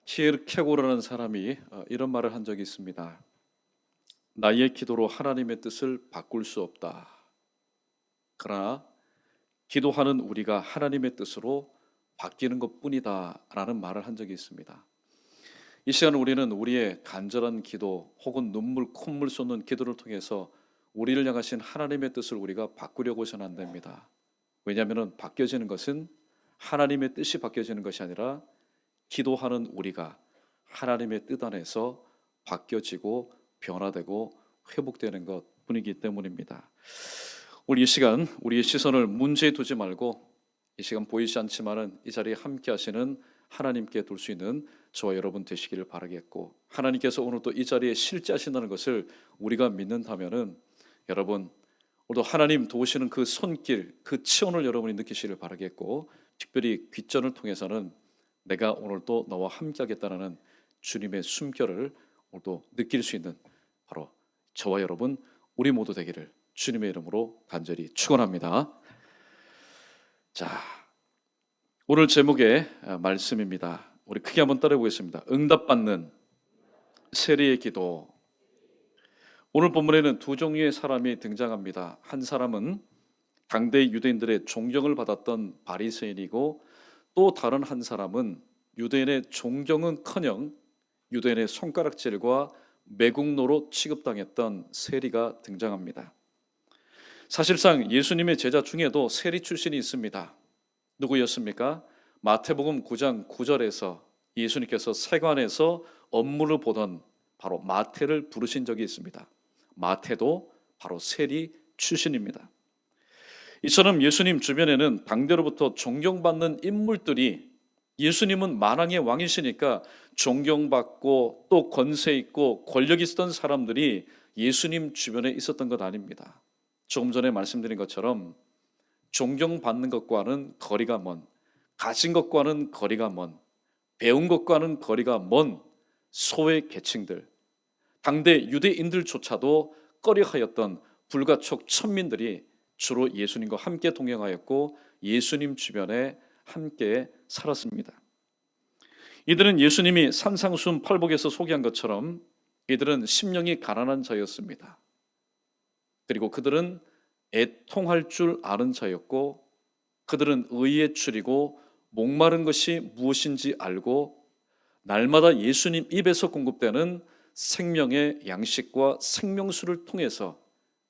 키에르케고르라는 사람이 이런 말을 한 적이 있습니다. 나의 기도로 하나님의 뜻을 바꿀 수 없다. 그러나 기도하는 우리가 하나님의 뜻으로 바뀌는 것뿐이다 라는 말을 한 적이 있습니다. 이 시간 우리는 우리의 간절한 기도 혹은 눈물 콧물 쏟는 기도를 통해서 우리를 향하신 하나님의 뜻을 우리가 바꾸려고 해서는 안 됩니다. 왜냐하면 바뀌어지는 것은 하나님의 뜻이 바뀌어지는 것이 아니라 기도하는 우리가 하나님의 뜻 안에서 바뀌어지고 변화되고 회복되는 것뿐이기 때문입니다. 우리 이 시간 우리의 시선을 문제에 두지 말고 이 시간 보이지 않지만은 이 자리에 함께 하시는 하나님께 둘 수 있는 저와 여러분 되시기를 바라겠고, 하나님께서 오늘 또 이 자리에 실제하신다는 것을 우리가 믿는다면은 여러분 오늘도 하나님 도우시는 그 손길, 그 치원을 여러분이 느끼시기를 바라겠고, 특별히 귀전을 통해서는 내가 오늘도 너와 함께 하겠다는 주님의 숨결을 오늘도 느낄 수 있는 바로 저와 여러분 우리 모두 되기를 주님의 이름으로 간절히 축원합니다. 자, 오늘 제목의 말씀입니다. 우리 크게 한번 따라해 보겠습니다. 응답받는 세리의 기도. 오늘 본문에는 두 종류의 사람이 등장합니다. 한 사람은 당대 유대인들의 존경을 받았던 바리새인이고, 또 다른 한 사람은 유대인의 존경은커녕 유대인의 손가락질과 매국노로 취급당했던 세리가 등장합니다. 사실상 예수님의 제자 중에도 세리 출신이 있습니다. 누구였습니까? 마태복음 9장 9절에서 예수님께서 세관에서 업무를 보던 바로 마태를 부르신 적이 있습니다. 마태도 바로 세리 출신입니다. 이처럼 예수님 주변에는 당대로부터 존경받는 인물들이, 예수님은 만왕의 왕이시니까 존경받고 또 권세 있고 권력 있었던 사람들이 예수님 주변에 있었던 것 아닙니다. 조금 전에 말씀드린 것처럼 존경받는 것과는 거리가 먼, 가진 것과는 거리가 먼, 배운 것과는 거리가 먼 소외 계층들, 당대 유대인들조차도 꺼려하였던 불가촉 천민들이 주로 예수님과 함께 동행하였고 예수님 주변에 함께 살았습니다. 이들은 예수님이 산상수훈 팔복에서 소개한 것처럼 이들은 심령이 가난한 자였습니다. 그리고 그들은 애통할 줄 아는 자였고, 그들은 의에 추리고 목마른 것이 무엇인지 알고 날마다 예수님 입에서 공급되는 생명의 양식과 생명수를 통해서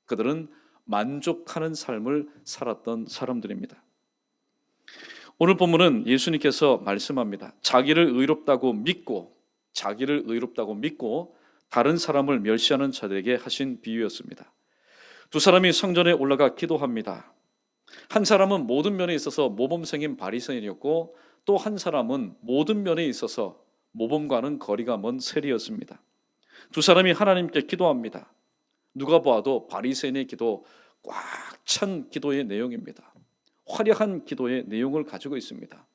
그들은 만족하는 삶을 살았던 사람들입니다. 오늘 본문은 예수님께서 말씀합니다. 자기를 의롭다고 믿고 다른 사람을 멸시하는 자들에게 하신 비유였습니다. 두 사람이 성전에 올라가 기도합니다. 한 사람은 모든 면에 있어서 모범생인 바리새인이었고, 또 한 사람은 모든 면에 있어서 모범과는 거리가 먼 세리였습니다. 두 사람이 하나님께 기도합니다. 누가 보아도 바리새인의 기도 꽉 찬 기도의 내용입니다. 화려한 기도의 내용을 가지고 있습니다.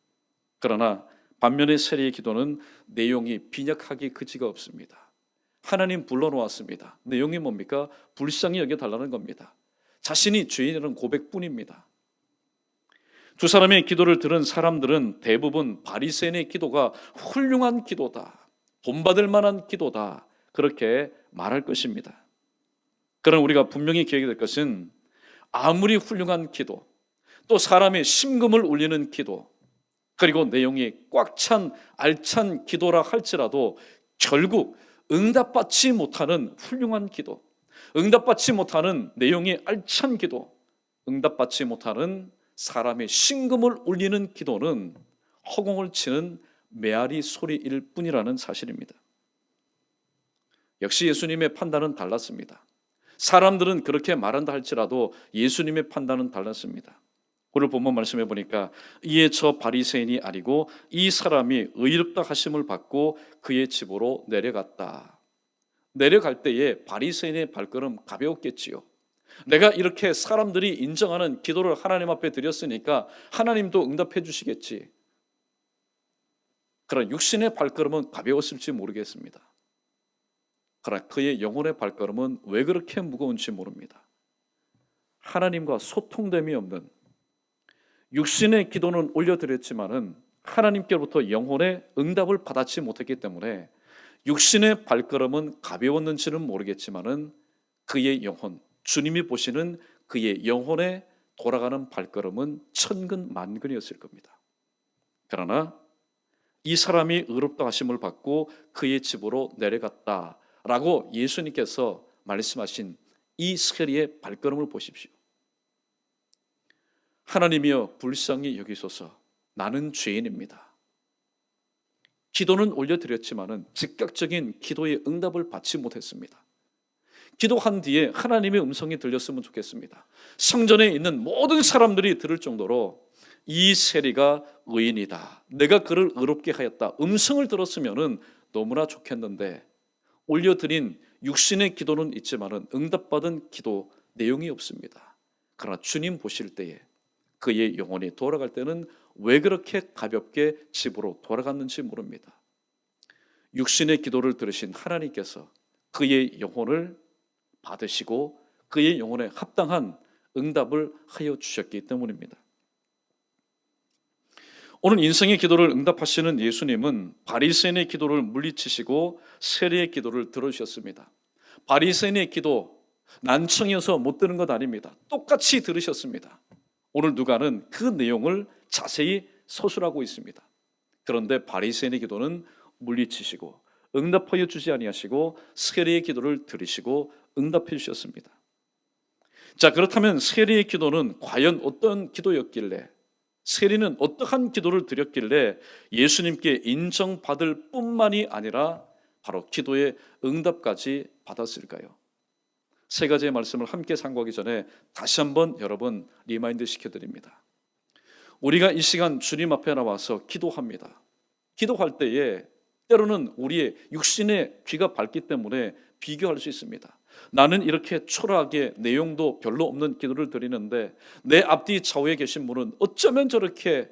그러나 반면에 세리의 기도는 내용이 빈약하기 그지가 없습니다. 하나님 불러놓았습니다. 내용이 뭡니까? 불쌍히 여겨달라는 겁니다. 자신이 죄인이라는 고백뿐입니다. 두 사람의 기도를 들은 사람들은 대부분 바리새인의 기도가 훌륭한 기도다, 본받을 만한 기도다, 그렇게 말할 것입니다. 그러나 우리가 분명히 기억해야 될 것은 아무리 훌륭한 기도, 또 사람의 심금을 울리는 기도, 그리고 내용이 꽉 찬 알찬 기도라 할지라도 결국 응답받지 못하는 훌륭한 기도, 응답받지 못하는 내용이 알찬 기도, 응답받지 못하는 사람의 심금을 울리는 기도는 허공을 치는 메아리 소리일 뿐이라는 사실입니다. 역시 예수님의 판단은 달랐습니다. 사람들은 그렇게 말한다 할지라도 예수님의 판단은 달랐습니다. 오늘 본문 말씀해 보니까 이에 저 바리새인이 아니고 이 사람이 의롭다 하심을 받고 그의 집으로 내려갔다. 내려갈 때에 바리새인의 발걸음 가벼웠겠지요. 내가 이렇게 사람들이 인정하는 기도를 하나님 앞에 드렸으니까 하나님도 응답해 주시겠지. 그러나 육신의 발걸음은 가벼웠을지 모르겠습니다. 그러나 그의 영혼의 발걸음은 왜 그렇게 무거운지 모릅니다. 하나님과 소통됨이 없는, 육신의 기도는 올려드렸지만은 하나님께로부터 영혼의 응답을 받았지 못했기 때문에 육신의 발걸음은 가벼웠는지는 모르겠지만은 그의 영혼, 주님이 보시는 그의 영혼에 돌아가는 발걸음은 천근만근이었을 겁니다. 그러나 이 사람이 의롭다 하심을 받고 그의 집으로 내려갔다라고 예수님께서 말씀하신 이 세리의 발걸음을 보십시오. 하나님이여 불쌍히 여기소서, 나는 죄인입니다. 기도는 올려드렸지만은 즉각적인 기도의 응답을 받지 못했습니다. 기도한 뒤에 하나님의 음성이 들렸으면 좋겠습니다. 성전에 있는 모든 사람들이 들을 정도로 이 세리가 의인이다, 내가 그를 의롭게 하였다, 음성을 들었으면은 너무나 좋겠는데 올려드린 육신의 기도는 있지만은 응답받은 기도 내용이 없습니다. 그러나 주님 보실 때에 그의 영혼이 돌아갈 때는 왜 그렇게 가볍게 집으로 돌아갔는지 모릅니다. 육신의 기도를 들으신 하나님께서 그의 영혼을 받으시고 그의 영혼에 합당한 응답을 하여 주셨기 때문입니다. 오늘 인생의 기도를 응답하시는 예수님은 바리새인의 기도를 물리치시고 세리의 기도를 들으셨습니다. 바리새인의 기도 난청이어서 못 들은 것 아닙니다. 똑같이 들으셨습니다. 오늘 누가는 그 내용을 자세히 서술하고 있습니다. 그런데 바리새인의 기도는 물리치시고 응답하여 주지 아니하시고 세리의 기도를 들으시고 응답해 주셨습니다. 자, 그렇다면 세리의 기도는 과연 어떤 기도였길래, 세리는 어떠한 기도를 드렸길래 예수님께 인정받을 뿐만이 아니라 바로 기도의 응답까지 받았을까요? 세 가지의 말씀을 함께 상고하기 전에 다시 한번 여러분 리마인드 시켜드립니다. 우리가 이 시간 주님 앞에 나와서 기도합니다. 기도할 때에 때로는 우리의 육신의 귀가 밝기 때문에 비교할 수 있습니다. 나는 이렇게 초라하게 내용도 별로 없는 기도를 드리는데 내 앞뒤 좌우에 계신 분은 어쩌면 저렇게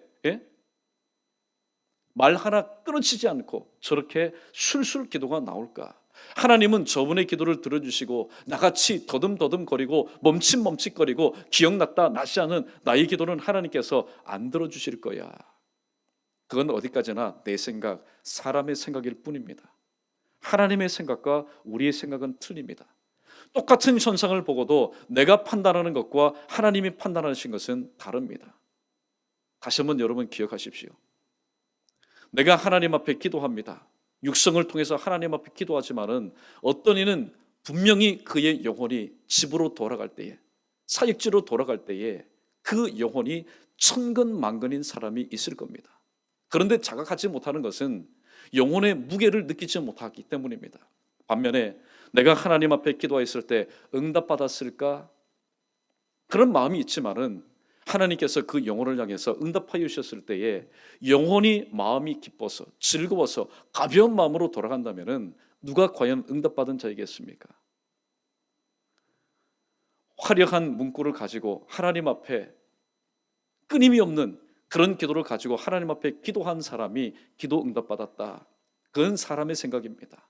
말 하나 끊어지지 않고 저렇게 술술 기도가 나올까? 하나님은 저분의 기도를 들어주시고 나같이 더듬더듬거리고 멈칫멈칫거리고 기억났다 나시 하는 나의 기도는 하나님께서 안 들어주실 거야. 그건 어디까지나 내 생각, 사람의 생각일 뿐입니다. 하나님의 생각과 우리의 생각은 틀립니다. 똑같은 현상을 보고도 내가 판단하는 것과 하나님이 판단하신 것은 다릅니다. 다시 한번 여러분 기억하십시오. 내가 하나님 앞에 기도합니다. 육성을 통해서 하나님 앞에 기도하지만은 어떤 이는 분명히 그의 영혼이 집으로 돌아갈 때에, 사역지로 돌아갈 때에 그 영혼이 천근만근인 사람이 있을 겁니다. 그런데 자각하지 못하는 것은 영혼의 무게를 느끼지 못하기 때문입니다. 반면에 내가 하나님 앞에 기도했을 때 응답받았을까? 그런 마음이 있지만은 하나님께서 그 영혼을 향해서 응답하여 주셨을 때에 영혼이 마음이 기뻐서 즐거워서 가벼운 마음으로 돌아간다면은 누가 과연 응답받은 자이겠습니까? 화려한 문구를 가지고 하나님 앞에 끊임이 없는 그런 기도를 가지고 하나님 앞에 기도한 사람이 기도 응답받았다. 그건 사람의 생각입니다.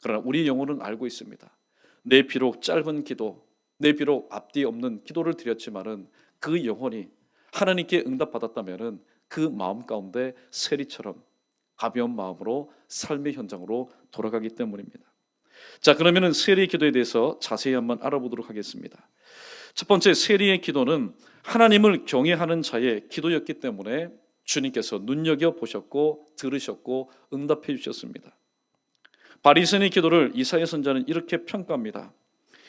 그러나 우리 영혼은 알고 있습니다. 내 비록 짧은 기도, 내 비록 앞뒤 없는 기도를 드렸지만은 그 영혼이 하나님께 응답받았다면은 그 마음 가운데 세리처럼 가벼운 마음으로 삶의 현장으로 돌아가기 때문입니다. 자, 그러면은 세리의 기도에 대해서 자세히 한번 알아보도록 하겠습니다. 첫 번째, 세리의 기도는 하나님을 경외하는 자의 기도였기 때문에 주님께서 눈여겨 보셨고 들으셨고 응답해 주셨습니다. 바리새인의 기도를 이사야 선지자는 이렇게 평가합니다.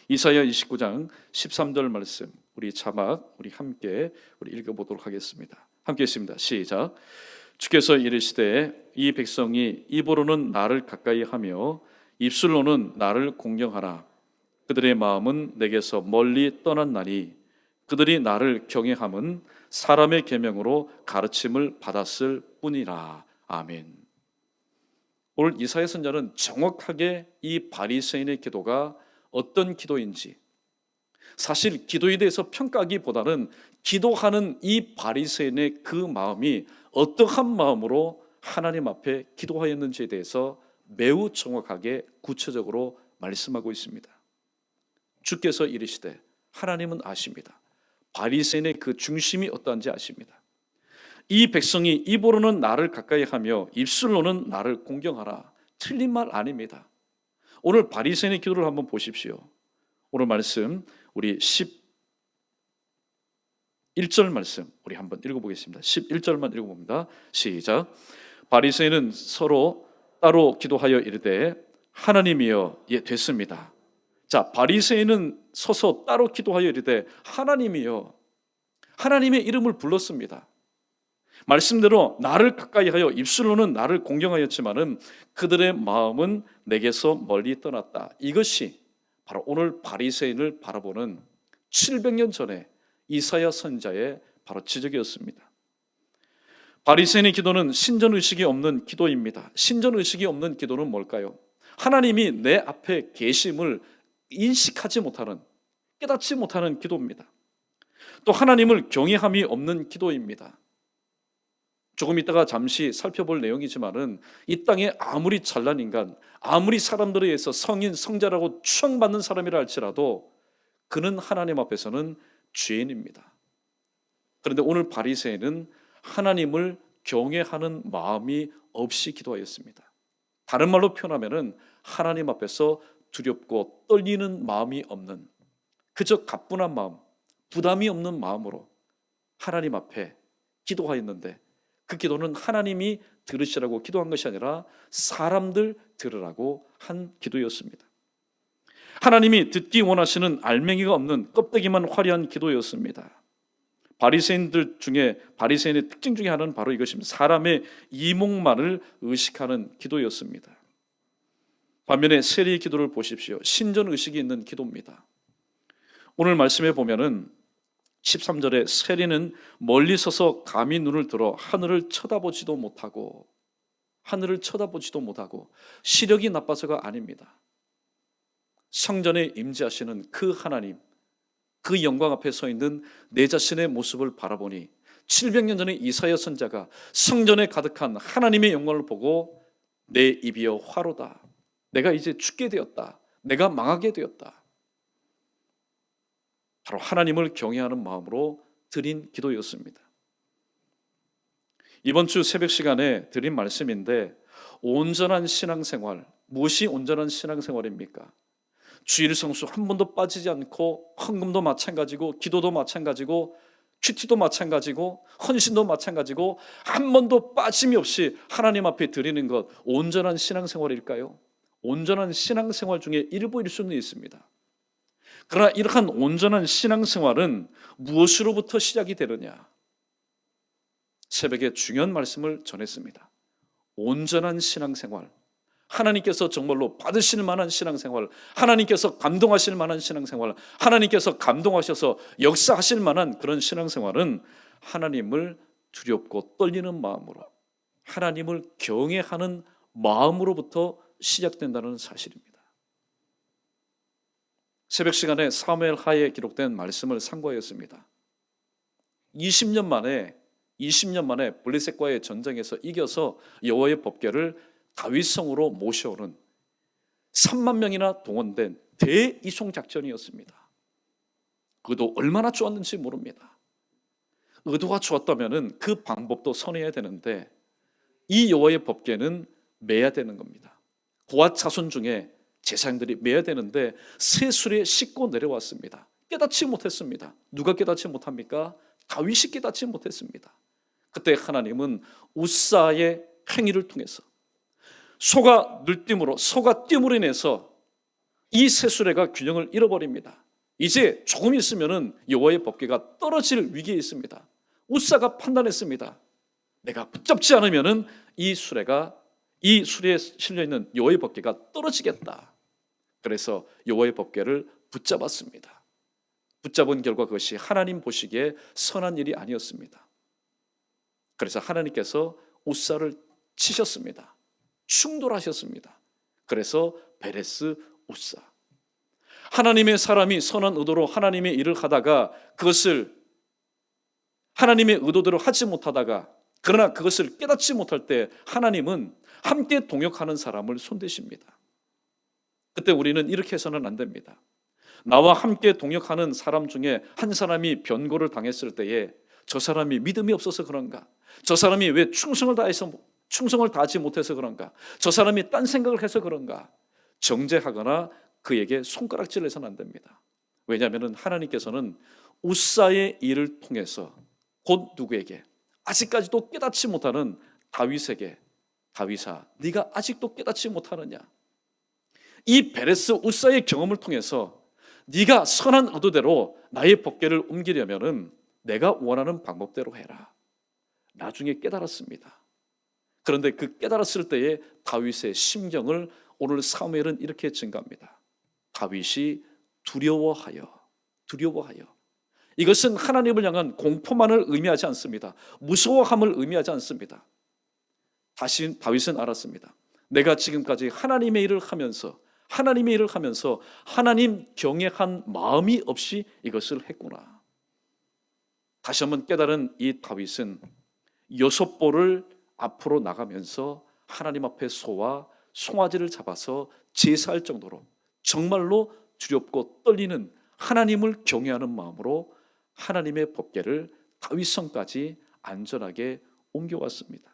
이사야 29장 13절 말씀, 우리 자막 함께 읽어보도록 하겠습니다. 함께 읽습니다. 시작. 주께서 이르시되 이 백성이 입으로는 나를 가까이 하며 입술로는 나를 공경하나 그들의 마음은 내게서 멀리 떠났나니 그들이 나를 경외함은 사람의 계명으로 가르침을 받았을 뿐이라. 아멘. 오늘 이사야 선지자는 정확하게 이 바리새인의 기도가 어떤 기도인지, 사실 기도에 대해서 평가하기보다는 기도하는 이 바리새인의 그 마음이 어떠한 마음으로 하나님 앞에 기도하였는지에 대해서 매우 정확하게 구체적으로 말씀하고 있습니다. 주께서 이르시되, 하나님은 아십니다. 바리새인의 그 중심이 어떠한지 아십니다. 이 백성이 입으로는 나를 가까이 하며 입술로는 나를 공경하라. 틀린 말 아닙니다. 오늘 바리새인의 기도를 한번 보십시오. 오늘 말씀 우리 11절 말씀 우리 한번 읽어보겠습니다. 11절만 읽어봅니다. 시작. 바리새인은 서로 따로 기도하여 이르되 하나님이여. 예, 됐습니다. 자, 바리새인은 서서 따로 기도하여 이르되 하나님이여. 하나님의 이름을 불렀습니다. 말씀대로 나를 가까이 하여 입술로는 나를 공경하였지만은 그들의 마음은 내게서 멀리 떠났다. 이것이 바로 오늘 바리새인을 바라보는 700년 전에 이사야 선지자의 바로 지적이었습니다. 바리새인의 기도는 신전의식이 없는 기도입니다. 신전의식이 없는 기도는 뭘까요? 하나님이 내 앞에 계심을 인식하지 못하는, 깨닫지 못하는 기도입니다. 또 하나님을 경외함이 없는 기도입니다. 조금 있다가 잠시 살펴볼 내용이지만은 이 땅에 아무리 잘난 인간, 아무리 사람들에 의해서 성인, 성자라고 추앙받는 사람이라 할지라도 그는 하나님 앞에서는 죄인입니다. 그런데 오늘 바리새인은 하나님을 경외하는 마음이 없이 기도하였습니다. 다른 말로 표현하면은 하나님 앞에서 두렵고 떨리는 마음이 없는, 그저 가뿐한 마음, 부담이 없는 마음으로 하나님 앞에 기도하였는데 그 기도는 하나님이 들으시라고 기도한 것이 아니라 사람들 들으라고 한 기도였습니다. 하나님이 듣기 원하시는 알맹이가 없는 껍데기만 화려한 기도였습니다. 바리새인들 중에 바리새인의 특징 중에 하나는 바로 이것입니다. 사람의 이목만을 의식하는 기도였습니다. 반면에 세리의 기도를 보십시오. 신전 의식이 있는 기도입니다. 오늘 말씀에 보면은 13절에 세리는 멀리 서서 감히 눈을 들어 하늘을 쳐다보지도 못하고 시력이 나빠서가 아닙니다. 성전에 임재하시는 그 하나님, 그 영광 앞에 서 있는 내 자신의 모습을 바라보니 700년 전에 이사야 선지자가 성전에 가득한 하나님의 영광을 보고 내 입이여 화로다. 내가 이제 죽게 되었다. 내가 망하게 되었다. 바로 하나님을 경외하는 마음으로 드린 기도였습니다. 이번 주 새벽 시간에 드린 말씀인데 온전한 신앙생활, 무엇이 온전한 신앙생활입니까? 주일 성수 한 번도 빠지지 않고 헌금도 마찬가지고 기도도 마찬가지고 큐티도 마찬가지고 헌신도 마찬가지고 한 번도 빠짐이 없이 하나님 앞에 드리는 것 온전한 신앙생활일까요? 온전한 신앙생활 중에 일부일 수는 있습니다. 그러나 이러한 온전한 신앙생활은 무엇으로부터 시작이 되느냐? 새벽에 중요한 말씀을 전했습니다. 온전한 신앙생활, 하나님께서 정말로 받으실 만한 신앙생활, 하나님께서 감동하실 만한 신앙생활, 하나님께서 감동하셔서 역사하실 만한 그런 신앙생활은 하나님을 두렵고 떨리는 마음으로, 하나님을 경외하는 마음으로부터 시작된다는 사실입니다. 새벽 시간에 사무엘 하에 기록된 말씀을 상고하였습니다. 20년 만에 블레셋과의 전쟁에서 이겨서 여호와의 법궤를 다윗성으로 모셔오는 3만 명이나 동원된 대이송 작전이었습니다. 의도 얼마나 좋았는지 모릅니다. 의도가 좋았다면 그 방법도 선해야 되는데 이 여호와의 법궤는 매야 되는 겁니다. 고앗 자손 중에 제사장들이 매야 되는데 세술에 싣고 내려왔습니다. 깨닫지 못했습니다. 누가 깨닫지 못합니까? 다윗이 깨닫지 못했습니다. 그때 하나님은 우사의 행위를 통해서 소가 뛸으로 인해서 이 세수레가 균형을 잃어버립니다. 이제 조금 있으면은 여호와의 법궤가 떨어질 위기에 있습니다. 우사가 판단했습니다. 내가 붙잡지 않으면은 이 수레에 실려 있는 여호와의 법궤가 떨어지겠다. 그래서 여호와의 법궤를 붙잡았습니다. 붙잡은 결과 그것이 하나님 보시기에 선한 일이 아니었습니다. 그래서 하나님께서 우사를 치셨습니다. 충돌하셨습니다. 그래서 베레스 우사. 하나님의 사람이 선한 의도로 하나님의 일을 하다가 그것을 하나님의 의도대로 하지 못하다가 그러나 그것을 깨닫지 못할 때 하나님은 함께 동역하는 사람을 손대십니다. 그때 우리는 이렇게 해서는 안 됩니다. 나와 함께 동역하는 사람 중에 한 사람이 변고를 당했을 때에 저 사람이 믿음이 없어서 그런가? 저 사람이 왜 충성을 다하지 못해서 그런가? 저 사람이 딴 생각을 해서 그런가? 정죄하거나 그에게 손가락질을 해서는 안 됩니다. 왜냐하면 하나님께서는 우사의 일을 통해서 곧 누구에게? 아직까지도 깨닫지 못하는 다윗에게, 다윗아, 네가 아직도 깨닫지 못하느냐? 이 베레스 우사의 경험을 통해서 네가 선한 의도대로 나의 법궤를 옮기려면은 내가 원하는 방법대로 해라. 나중에 깨달았습니다. 그런데 그 깨달았을 때의 다윗의 심경을 오늘 사무엘은 이렇게 증가합니다. 다윗이 두려워하여. 이것은 하나님을 향한 공포만을 의미하지 않습니다. 무서워함을 의미하지 않습니다. 다시 다윗은 알았습니다. 내가 지금까지 하나님의 일을 하면서 하나님 경외한 마음이 없이 이것을 했구나. 다시 한번 깨달은 이 다윗은 6보를 앞으로 나가면서 하나님 앞에 소와 송아지를 잡아서 제사할 정도로 정말로 두렵고 떨리는 하나님을 경외하는 마음으로 하나님의 법궤를 다윗성까지 안전하게 옮겨왔습니다.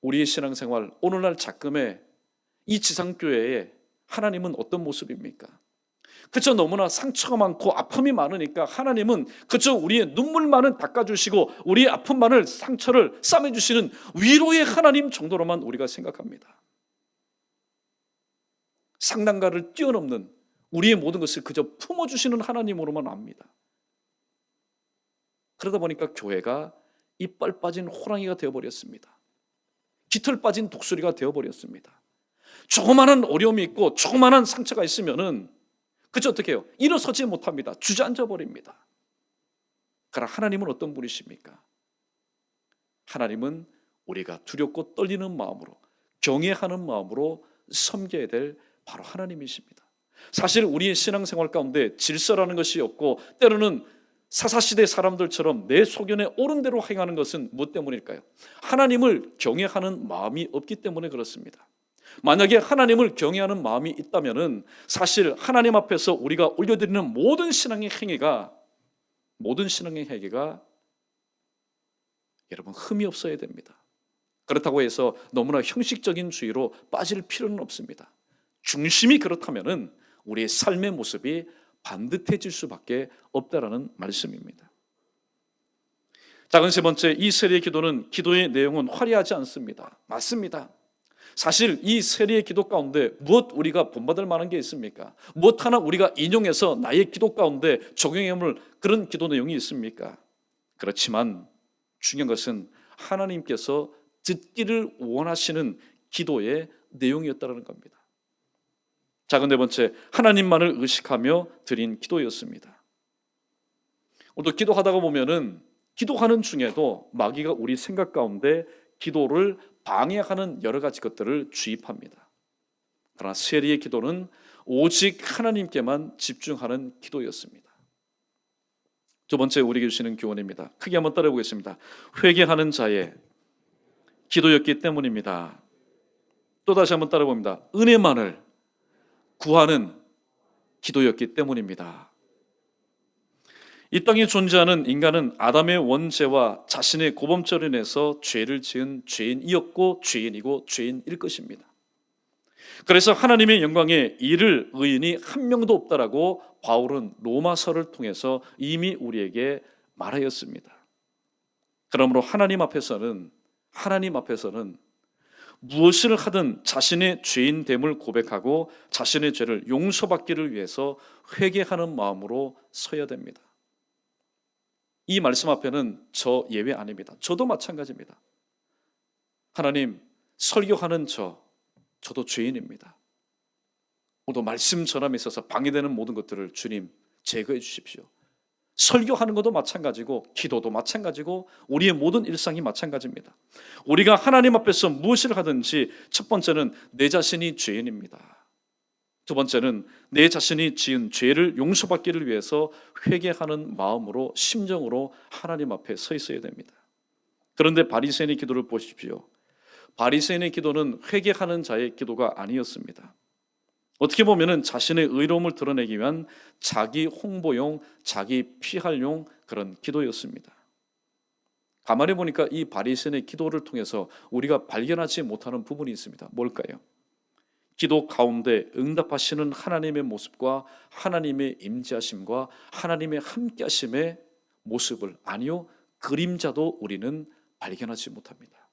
우리의 신앙생활, 오늘날 작금의 이 지상교회에 하나님은 어떤 모습입니까? 그저 너무나 상처가 많고 아픔이 많으니까 하나님은 그저 우리의 눈물만은 닦아주시고 우리의 아픔만을, 상처를 싸매주시는 위로의 하나님 정도로만 우리가 생각합니다. 상단가를 뛰어넘는 우리의 모든 것을 그저 품어주시는 하나님으로만 압니다. 그러다 보니까 교회가 이빨 빠진 호랑이가 되어버렸습니다. 깃털 빠진 독수리가 되어버렸습니다. 조그마한 어려움이 있고 조그마한 상처가 있으면은 그저 어떻게 해요? 일어서지 못합니다. 주저앉아 버립니다. 그러나 하나님은 어떤 분이십니까? 하나님은 우리가 두렵고 떨리는 마음으로, 경외하는 마음으로 섬겨야 될 바로 하나님이십니다. 사실 우리의 신앙생활 가운데 질서라는 것이 없고 때로는 사사시대 사람들처럼 내 소견에 옳은 대로 행하는 것은 무엇 때문일까요? 하나님을 경외하는 마음이 없기 때문에 그렇습니다. 만약에 하나님을 경외하는 마음이 있다면은 사실 하나님 앞에서 우리가 올려드리는 모든 신앙의 행위가 여러분 흠이 없어야 됩니다. 그렇다고 해서 너무나 형식적인 주의로 빠질 필요는 없습니다. 중심이 그렇다면은 우리의 삶의 모습이 반듯해질 수밖에 없다라는 말씀입니다. 작은 세 번째, 이 세례의 기도는 기도의 내용은 화려하지 않습니다. 맞습니다. 사실 이 세례의 기도 가운데 무엇 우리가 본받을 만한 게 있습니까? 무엇 하나 우리가 인용해서 나의 기도 가운데 적용해볼 그런 기도 내용이 있습니까? 그렇지만 중요한 것은 하나님께서 듣기를 원하시는 기도의 내용이었다는 겁니다. 작은 네 번째, 하나님만을 의식하며 드린 기도였습니다. 오늘도 기도하다가 보면은 기도하는 중에도 마귀가 우리 생각 가운데 기도를 방해하는 여러 가지 것들을 주입합니다. 그러나 세리의 기도는 오직 하나님께만 집중하는 기도였습니다. 두 번째 우리에게 주시는 교훈입니다. 크게 한번 따라해 보겠습니다. 회개하는 자의 기도였기 때문입니다. 또 다시 한번 따라해 봅니다. 은혜만을 구하는 기도였기 때문입니다. 이 땅에 존재하는 인간은 아담의 원죄와 자신의 고범죄로 인해서 죄를 지은 죄인이었고 죄인이고 죄인일 것입니다. 그래서 하나님의 영광에 이를 의인이 한 명도 없다라고 바울은 로마서를 통해서 이미 우리에게 말하였습니다. 그러므로 하나님 앞에서는 무엇을 하든 자신의 죄인됨을 고백하고 자신의 죄를 용서받기를 위해서 회개하는 마음으로 서야 됩니다. 이 말씀 앞에는 저 예외 아닙니다. 저도 마찬가지입니다. 하나님, 설교하는 저도 죄인입니다. 오늘도 말씀 전함에 있어서 방해되는 모든 것들을 주님 제거해 주십시오. 설교하는 것도 마찬가지고 기도도 마찬가지고 우리의 모든 일상이 마찬가지입니다. 우리가 하나님 앞에서 무엇을 하든지 첫 번째는 내 자신이 죄인입니다. 두 번째는 내 자신이 지은 죄를 용서받기를 위해서 회개하는 마음으로 심정으로 하나님 앞에 서 있어야 됩니다. 그런데 바리새인의 기도를 보십시오. 바리새인의 기도는 회개하는 자의 기도가 아니었습니다. 어떻게 보면은 자신의 의로움을 드러내기 위한 자기 홍보용, 자기 피할용 그런 기도였습니다. 가만히 보니까 이 바리새인의 기도를 통해서 우리가 발견하지 못하는 부분이 있습니다. 뭘까요? 기도 가운데 응답하시는 하나님의 모습과 하나님의 임재하심과 하나님의 함께하심의 모습을, 아니요, 그림자도 우리는 발견하지 못합니다.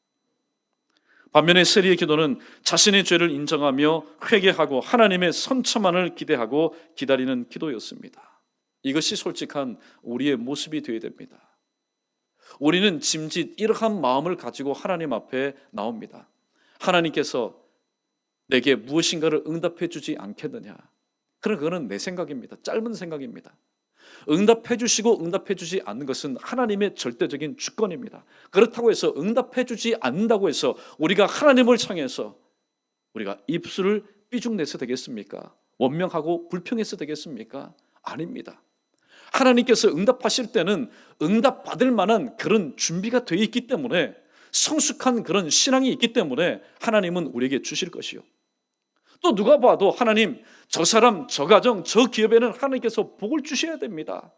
반면에 세리의 기도는 자신의 죄를 인정하며 회개하고 하나님의 선처만을 기대하고 기다리는 기도였습니다. 이것이 솔직한 우리의 모습이 되어야 됩니다. 우리는 짐짓 이러한 마음을 가지고 하나님 앞에 나옵니다. 하나님께서 내게 무엇인가를 응답해 주지 않겠느냐. 그거는 내 생각입니다. 짧은 생각입니다. 응답해 주시고 응답해 주지 않는 것은 하나님의 절대적인 주권입니다. 그렇다고 해서 응답해 주지 않는다고 해서 우리가 하나님을 향해서 우리가 입술을 삐죽내서 되겠습니까? 원명하고 불평해서 되겠습니까? 아닙니다. 하나님께서 응답하실 때는 응답받을 만한 그런 준비가 되어 있기 때문에, 성숙한 그런 신앙이 있기 때문에 하나님은 우리에게 주실 것이요, 또 누가 봐도 하나님, 저 사람, 저 가정, 저 기업에는 하나님께서 복을 주셔야 됩니다.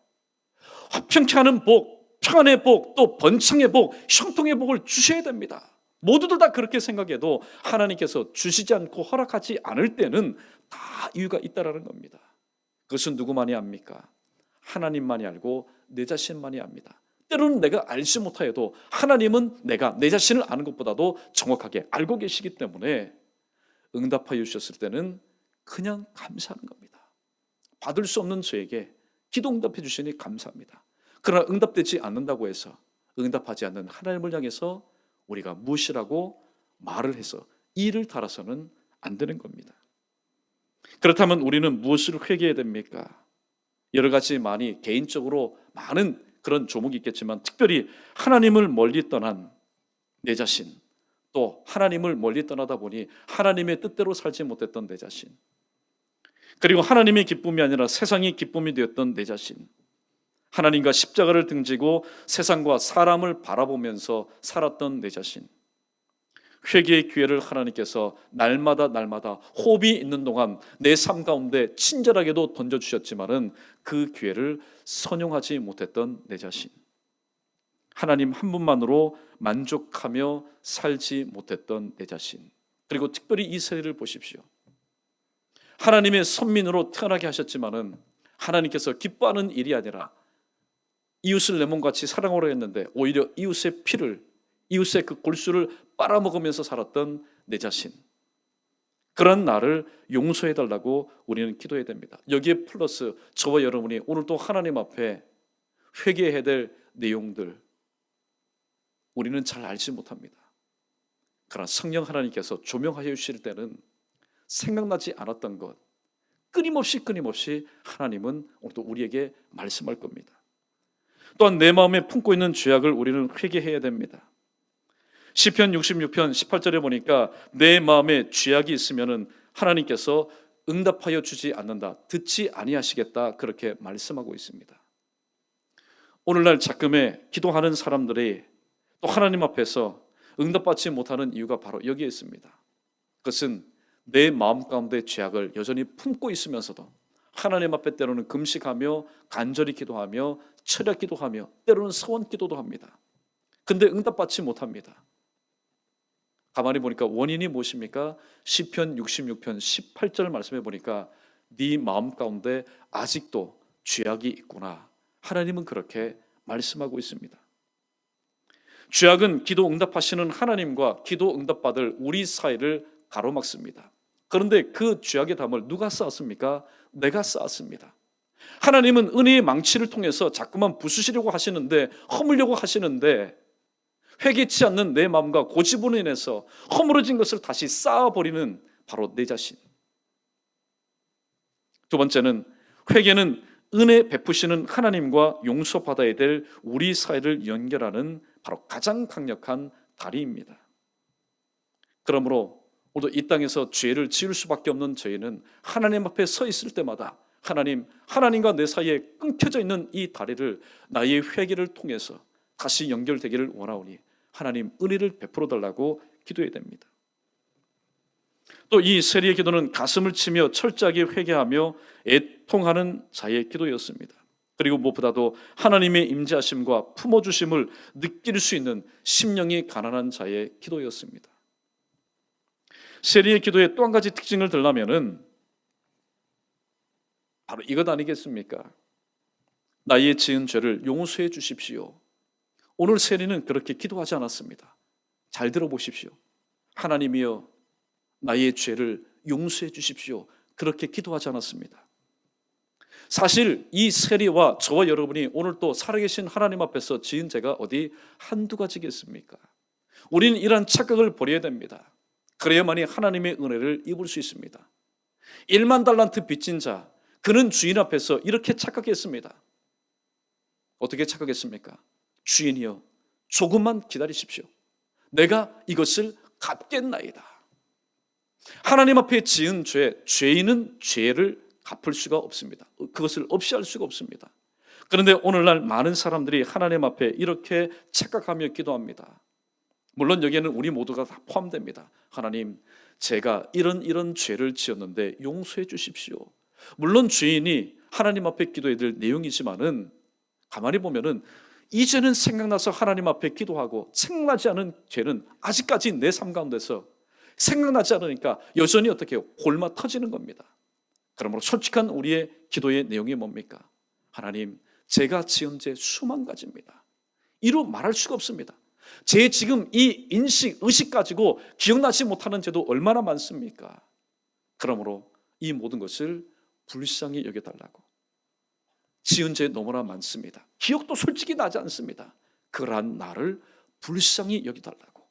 화평케 하는 복, 평안의 복, 또 번창의 복, 형통의 복을 주셔야 됩니다. 모두들 다 그렇게 생각해도 하나님께서 주시지 않고 허락하지 않을 때는 다 이유가 있다라는 겁니다. 그것은 누구만이 압니까? 하나님만이 알고 내 자신만이 압니다. 때로는 내가 알지 못하여도 하나님은 내가 내 자신을 아는 것보다도 정확하게 알고 계시기 때문에 응답하여 주셨을 때는 그냥 감사하는 겁니다. 받을 수 없는 저에게 기도 응답해 주시니 감사합니다. 그러나 응답되지 않는다고 해서, 응답하지 않는 하나님을 향해서 우리가 무엇이라고 말을 해서 이를 달아서는 안 되는 겁니다. 그렇다면 우리는 무엇을 회개해야 됩니까? 여러 가지 많이 개인적으로 많은 그런 조목이 있겠지만, 특별히 하나님을 멀리 떠난 내 자신, 또 하나님을 멀리 떠나다 보니 하나님의 뜻대로 살지 못했던 내 자신, 그리고 하나님의 기쁨이 아니라 세상의 기쁨이 되었던 내 자신, 하나님과 십자가를 등지고 세상과 사람을 바라보면서 살았던 내 자신, 회개의 기회를 하나님께서 날마다 호흡이 있는 동안 내 삶 가운데 친절하게도 던져주셨지만은 그 기회를 선용하지 못했던 내 자신, 하나님 한 분만으로 만족하며 살지 못했던 내 자신, 그리고 특별히 이 세대를 보십시오. 하나님의 선민으로 태어나게 하셨지만은 하나님께서 기뻐하는 일이 아니라 이웃을 내 몸같이 사랑하려 했는데 오히려 이웃의 피를, 이웃의 그 골수를 빨아먹으면서 살았던 내 자신, 그런 나를 용서해달라고 우리는 기도해야 됩니다. 여기에 플러스 저와 여러분이 오늘 또 하나님 앞에 회개해야 될 내용들, 우리는 잘 알지 못합니다. 그러나 성령 하나님께서 조명하여 주실 때는 생각나지 않았던 것, 끊임없이 하나님은 오늘 또 우리에게 말씀할 겁니다. 또한 내 마음에 품고 있는 죄악을 우리는 회개해야 됩니다. 시편 66편 18절에 보니까 내 마음에 죄악이 있으면은 하나님께서 응답하여 주지 않는다, 듣지 아니하시겠다, 그렇게 말씀하고 있습니다. 오늘날 작금에 기도하는 사람들이 또 하나님 앞에서 응답받지 못하는 이유가 바로 여기에 있습니다. 그것은 내 마음 가운데 죄악을 여전히 품고 있으면서도 하나님 앞에 때로는 금식하며 간절히 기도하며 철야 기도하며 때로는 서원 기도도 합니다. 근데 응답받지 못합니다. 가만히 보니까 원인이 무엇입니까? 시편 66편 18절 말씀해 보니까 네 마음 가운데 아직도 죄악이 있구나, 하나님은 그렇게 말씀하고 있습니다. 죄악은 기도 응답하시는 하나님과 기도 응답받을 우리 사이를 가로막습니다. 그런데 그 죄악의 담을 누가 쌓았습니까? 내가 쌓았습니다. 하나님은 은혜의 망치를 통해서 자꾸만 부수시려고 하시는데, 허물려고 하시는데, 회개치 않는 내 마음과 고집으로 인해서 허물어진 것을 다시 쌓아버리는 바로 내 자신. 두 번째는, 회개는 은혜 베푸시는 하나님과 용서받아야 될 우리 사이를 연결하는 바로 가장 강력한 다리입니다. 그러므로 오늘도 이 땅에서 죄를 지을 수밖에 없는 저희는 하나님 앞에 서 있을 때마다 하나님과 내 사이에 끊겨져 있는 이 다리를 나의 회개를 통해서 다시 연결되기를 원하오니 하나님 은혜를 베풀어 달라고 기도해야 됩니다. 또 이 세리의 기도는 가슴을 치며 철저하게 회개하며 애통하는 자의 기도였습니다. 그리고 무엇보다도 하나님의 임재하심과 품어주심을 느낄 수 있는 심령이 가난한 자의 기도였습니다. 세리의 기도의 또 한 가지 특징을 들라면은 바로 이것 아니겠습니까? 나의 지은 죄를 용서해 주십시오. 오늘 세리는 그렇게 기도하지 않았습니다. 잘 들어보십시오. 하나님이여 나의 죄를 용서해 주십시오. 그렇게 기도하지 않았습니다. 사실 이 세리와 저와 여러분이 오늘 또 살아계신 하나님 앞에서 지은 죄가 어디 한두 가지겠습니까? 우리는 이러한 착각을 버려야 됩니다. 그래야만이 하나님의 은혜를 입을 수 있습니다. 1만 달란트 빚진 자, 그는 주인 앞에서 이렇게 착각했습니다. 어떻게 착각했습니까? 주인이여 조금만 기다리십시오. 내가 이것을 갚겠나이다. 하나님 앞에 지은 죄, 죄인은 죄를 갚을 수가 없습니다. 그것을 없이 할 수가 없습니다. 그런데 오늘날 많은 사람들이 하나님 앞에 이렇게 착각하며 기도합니다. 물론 여기에는 우리 모두가 다 포함됩니다. 하나님, 제가 이런 죄를 지었는데 용서해 주십시오. 물론 죄인이 하나님 앞에 기도해야 될 내용이지만은 가만히 보면은 이 죄는 생각나서 하나님 앞에 기도하고 생각나지 않은 죄는 아직까지 내 삶 가운데서 생각나지 않으니까 여전히 어떻게 해요? 골마 터지는 겁니다. 그러므로 솔직한 우리의 기도의 내용이 뭡니까? 하나님, 제가 지은 죄 수만 가지입니다. 이루 말할 수가 없습니다. 제 지금 이 인식, 의식 가지고 기억나지 못하는 죄도 얼마나 많습니까? 그러므로 이 모든 것을 불쌍히 여겨달라고. 지은 죄 너무나 많습니다. 기억도 솔직히 나지 않습니다. 그러한 나를 불쌍히 여겨달라고.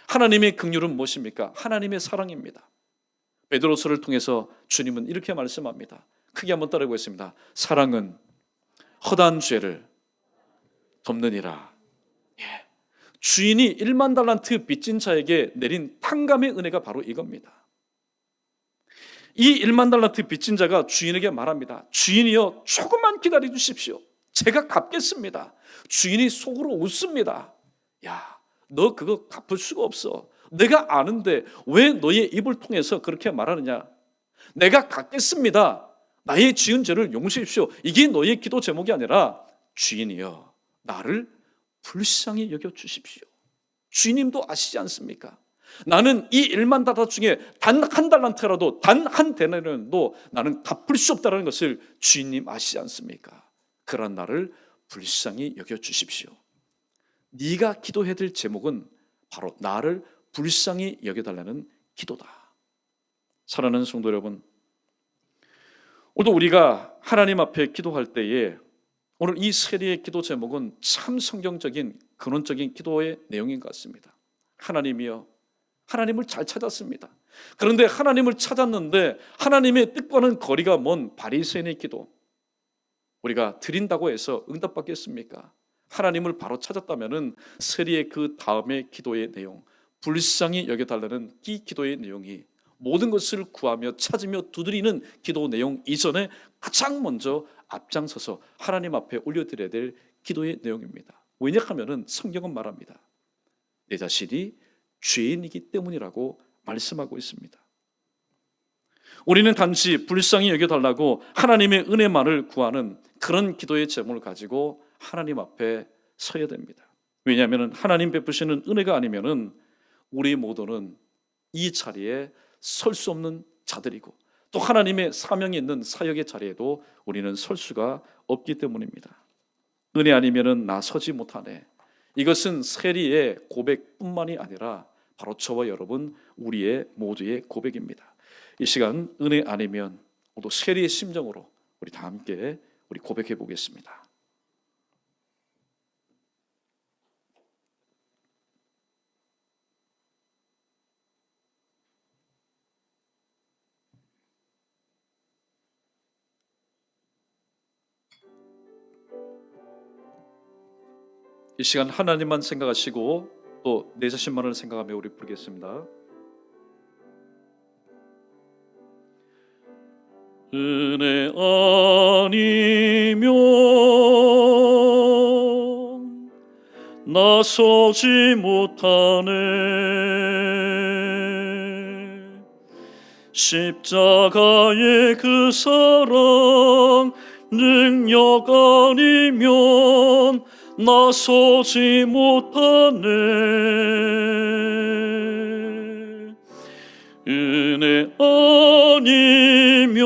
하나님의 긍휼은 무엇입니까? 하나님의 사랑입니다. 베드로서를 통해서 주님은 이렇게 말씀합니다. 크게 한번 따라해보겠습니다. 사랑은 허다한 죄를 덮느니라. 예. 주인이 1만 달란트 빚진 자에게 내린 탕감의 은혜가 바로 이겁니다. 이 1만 달란트 빚진 자가 주인에게 말합니다. 주인이여 조금만 기다려 주십시오. 제가 갚겠습니다. 주인이 속으로 웃습니다. 야, 너 그거 갚을 수가 없어. 내가 아는데 왜 너의 입을 통해서 그렇게 말하느냐? 내가 갚겠습니다. 나의 지은 죄를 용서해 주십시오. 이게 너의 기도 제목이 아니라 주인이여 나를 불쌍히 여겨주십시오. 주님도 아시지 않습니까? 나는 이 1만 달란트 중에 단 한 달란트라도 단 한 데나리온도 나는 갚을 수 없다는 것을 주인님 아시지 않습니까? 그런 나를 불쌍히 여겨주십시오. 네가 기도해야 될 제목은 바로 나를 불쌍히 여겨달라는 기도다. 사랑하는 성도 여러분, 오늘도 우리가 하나님 앞에 기도할 때에 오늘 이 세리의 기도 제목은 참 성경적인 근원적인 기도의 내용인 것 같습니다. 하나님이여, 하나님을 잘 찾았습니다. 그런데 하나님을 찾았는데 하나님의 뜻과는 거리가 먼 바리새인의 기도, 우리가 드린다고 해서 응답받겠습니까? 하나님을 바로 찾았다면은 세리의 그 다음의 기도의 내용, 불쌍히 여겨달라는 이 기도의 내용이 모든 것을 구하며 찾으며 두드리는 기도 내용 이전에 가장 먼저 앞장서서 하나님 앞에 올려드려야 될 기도의 내용입니다. 왜냐하면 성경은 말합니다. 내 자신이 죄인이기 때문이라고 말씀하고 있습니다. 우리는 단지 불쌍히 여겨달라고 하나님의 은혜만을 구하는 그런 기도의 제목을 가지고 하나님 앞에 서야 됩니다. 왜냐하면 하나님 베푸시는 은혜가 아니면은 우리 모두는 이 자리에 설 수 없는 자들이고 또 하나님의 사명이 있는 사역의 자리에도 우리는 설 수가 없기 때문입니다. 은혜 아니면은 나 서지 못하네. 이것은 세리의 고백뿐만이 아니라 바로 저와 여러분 우리의 모두의 고백입니다. 이 시간 은혜 아니면 모두 세리의 심정으로 우리 다 함께 우리 고백해 보겠습니다. 이 시간 하나님만 생각하시고 또 내 자신만을 생각하며 우리 부르겠습니다. 은혜 아니면 나서지 못하네. 십자가의 그 사랑 능력 아니면 나서지 못하네. 은혜 아니면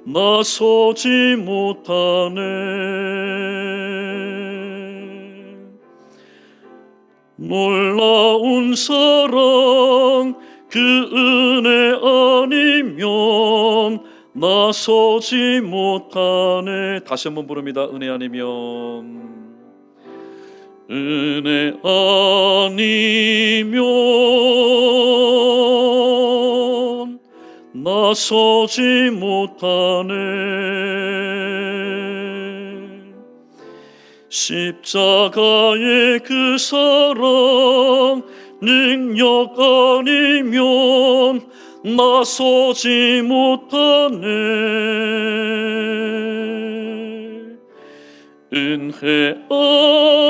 나서지 못하네. 놀라운 사랑 그 은혜 아니면 나서지 못하네. 다시 한번 부릅니다. 은혜 아니면, 은혜 아니면 나서지 못하네. 십자가의 그 사랑 능력 아니면 나서지 못하네. 은혜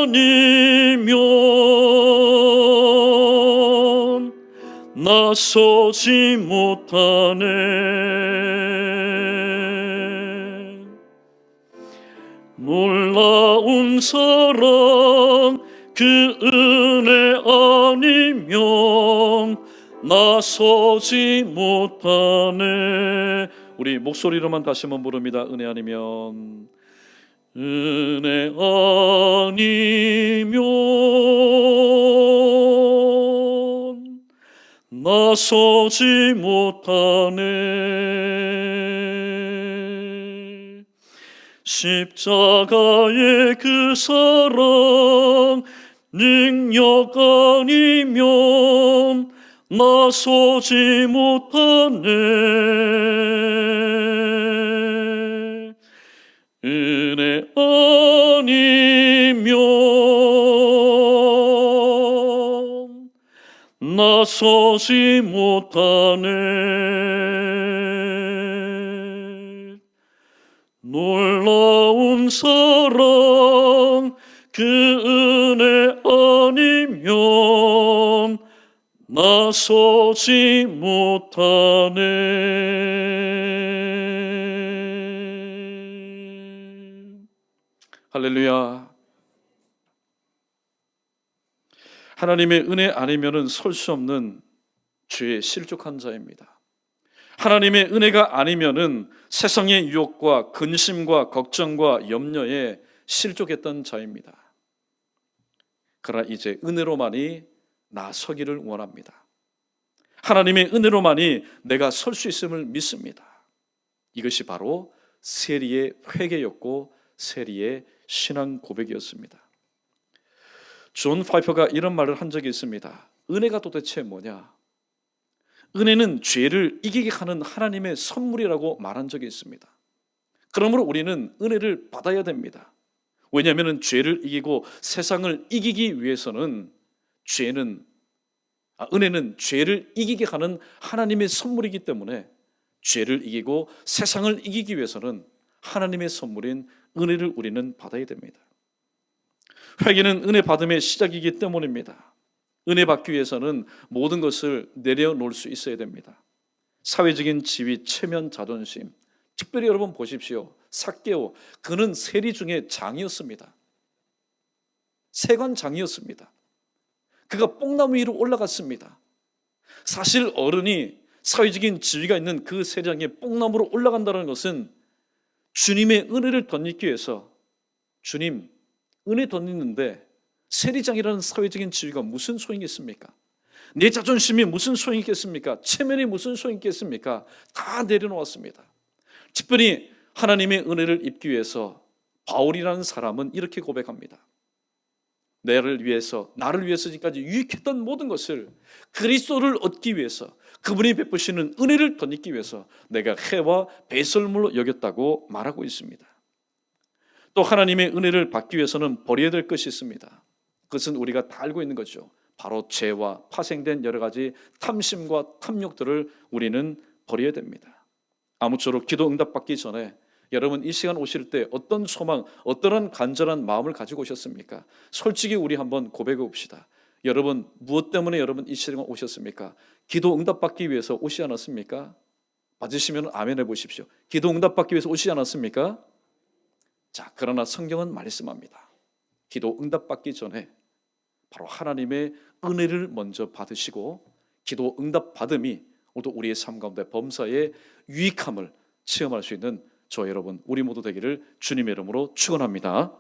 아니면 나서지 못하네. 놀라운 사랑 그 은혜 아니면 나서지 못하네. 우리 목소리로만 다시 한번 부릅니다. 은혜 아니면, 은혜 아니면 나서지 못하네. 십자가의 그 사랑 능력 아니면 나서지 못하네. 은혜 아니면 나서지 못하네. 놀라운 사랑 그 은혜 아니면 나서지 못하네. 할렐루야. 하나님의 은혜 아니면은 설 수 없는 죄에 실족한 자입니다. 하나님의 은혜가 아니면은 세상의 유혹과 근심과 걱정과 염려에 실족했던 자입니다. 그러나 이제 은혜로만이 나서기를 원합니다. 하나님의 은혜로만이 내가 설 수 있음을 믿습니다. 이것이 바로 세리의 회개였고 세리의 신앙 고백이었습니다. 존 파이퍼가 이런 말을 한 적이 있습니다. 은혜가 도대체 뭐냐? 은혜는 죄를 이기게 하는 하나님의 선물이라고 말한 적이 있습니다. 그러므로 우리는 은혜를 받아야 됩니다. 왜냐하면 죄를 이기고 세상을 이기기 위해서는 은혜는 죄를 이기게 하는 하나님의 선물이기 때문에 죄를 이기고 세상을 이기기 위해서는 하나님의 선물인 은혜를 우리는 받아야 됩니다. 회개는 은혜 받음의 시작이기 때문입니다. 은혜 받기 위해서는 모든 것을 내려놓을 수 있어야 됩니다. 사회적인 지위, 체면, 자존심. 특별히 여러분 보십시오. 삭개오, 그는 세리 중에 장이었습니다. 세관장이었습니다. 그가 뽕나무 위로 올라갔습니다. 사실 어른이 사회적인 지위가 있는 그 세상에 뽕나무로 올라간다는 것은 주님의 은혜를 덧입기 위해서, 주님 은혜 덧입는데 세리장이라는 사회적인 지위가 무슨 소용이겠습니까? 내 자존심이 무슨 소용이 있겠습니까? 체면이 무슨 소용이 있겠습니까? 다 내려놓았습니다. 특별히 하나님의 은혜를 입기 위해서 바울이라는 사람은 이렇게 고백합니다. 나를 위해서 지금까지 유익했던 모든 것을 그리스도를 얻기 위해서, 그분이 베푸시는 은혜를 덧입기 위해서 내가 해와 배설물로 여겼다고 말하고 있습니다. 또 하나님의 은혜를 받기 위해서는 버려야 될 것이 있습니다. 그것은 우리가 다 알고 있는 거죠. 바로 죄와 파생된 여러 가지 탐심과 탐욕들을 우리는 버려야 됩니다. 아무쪼록 기도 응답받기 전에 여러분 이 시간 오실 때 어떤 소망, 어떠한 간절한 마음을 가지고 오셨습니까? 솔직히 우리 한번 고백해 봅시다. 여러분 무엇 때문에 여러분 이 시간 오셨습니까? 기도 응답받기 위해서 오지 않았습니까? 맞으시면 아멘 해보십시오. 기도 응답받기 위해서 오시지 않았습니까? 자, 그러나 성경은 말씀합니다. 기도 응답받기 전에 바로 하나님의 은혜를 먼저 받으시고 기도 응답받음이 모두 우리의 삶 가운데 범사의 유익함을 체험할 수 있는 저 여러분 우리 모두 되기를 주님의 이름으로 축원합니다.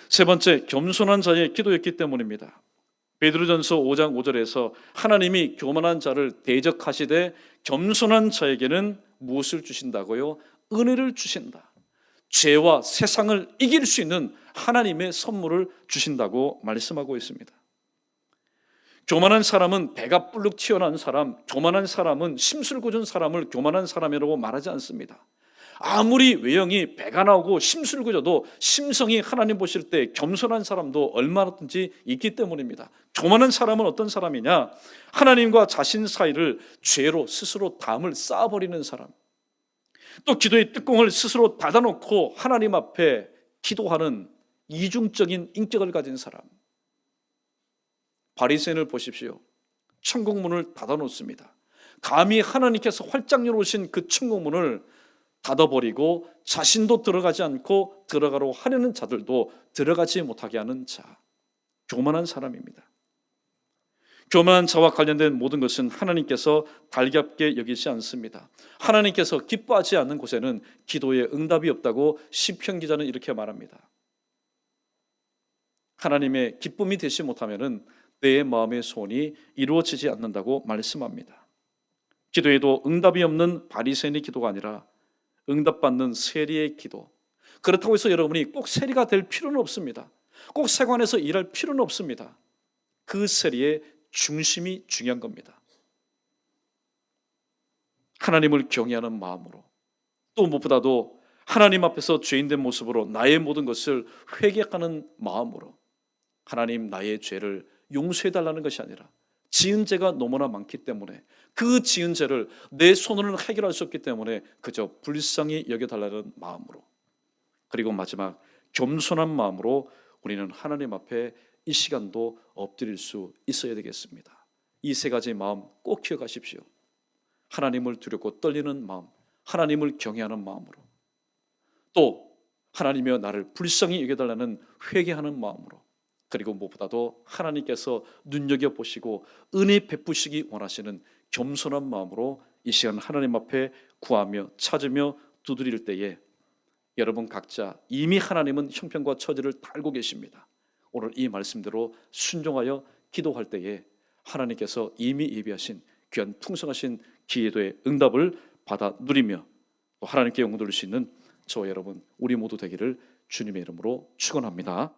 세 번째, 겸손한 자의 기도였기 때문입니다. 베드로전서 5장 5절에서 하나님이 교만한 자를 대적하시되 겸손한 자에게는 무엇을 주신다고요? 은혜를 주신다. 죄와 세상을 이길 수 있는 하나님의 선물을 주신다고 말씀하고 있습니다. 교만한 사람은 배가 불룩 튀어나온 사람, 교만한 사람은 심술궂은 사람을 교만한 사람이라고 말하지 않습니다. 아무리 외형이 배가 나오고 심술궂어도 심성이 하나님 보실 때 겸손한 사람도 얼마든지 있기 때문입니다. 교만한 사람은 어떤 사람이냐? 하나님과 자신 사이를 죄로 스스로 담을 쌓아버리는 사람, 또 기도의 뚜껑을 스스로 닫아놓고 하나님 앞에 기도하는 이중적인 인격을 가진 사람. 바리새인을 보십시오. 천국문을 닫아놓습니다. 감히 하나님께서 활짝 열어오신 그 천국문을 닫아버리고 자신도 들어가지 않고 들어가려고 하려는 자들도 들어가지 못하게 하는 자, 교만한 사람입니다. 교만한 자와 관련된 모든 것은 하나님께서 달갑게 여기지 않습니다. 하나님께서 기뻐하지 않는 곳에는 기도에 응답이 없다고 시편 기자는 이렇게 말합니다. 하나님의 기쁨이 되지 못하면은 내 마음의 소원이 이루어지지 않는다고 말씀합니다. 기도에도 응답이 없는 바리새인의 기도가 아니라 응답받는 세리의 기도. 그렇다고 해서 여러분이 꼭 세리가 될 필요는 없습니다. 꼭 세관에서 일할 필요는 없습니다. 그 세리의 중심이 중요한 겁니다. 하나님을 경외하는 마음으로, 또 무엇보다도 하나님 앞에서 죄인된 모습으로 나의 모든 것을 회개하는 마음으로, 하나님 나의 죄를 용서해달라는 것이 아니라 지은 죄가 너무나 많기 때문에 그 지은 죄를 내 손으로는 해결할 수 없기 때문에 그저 불쌍히 여겨달라는 마음으로, 그리고 마지막 겸손한 마음으로 우리는 하나님 앞에 이 시간도 엎드릴 수 있어야 되겠습니다. 이 세 가지 마음 꼭 기억하십시오. 하나님을 두렵고 떨리는 마음, 하나님을 경외하는 마음으로, 또 하나님이여 나를 불쌍히 여겨달라는 회개하는 마음으로, 그리고 무엇보다도 하나님께서 눈여겨보시고 은혜 베푸시기 원하시는 겸손한 마음으로 이 시간 하나님 앞에 구하며 찾으며 두드릴 때에 여러분 각자 이미 하나님은 형편과 처지를 다 알고 계십니다. 오늘 이 말씀대로 순종하여 기도할 때에 하나님께서 이미 예비하신 귀한 풍성하신 기도의 응답을 받아 누리며 또 하나님께 영광 돌릴 수 있는 저와 여러분 우리 모두 되기를 주님의 이름으로 축원합니다.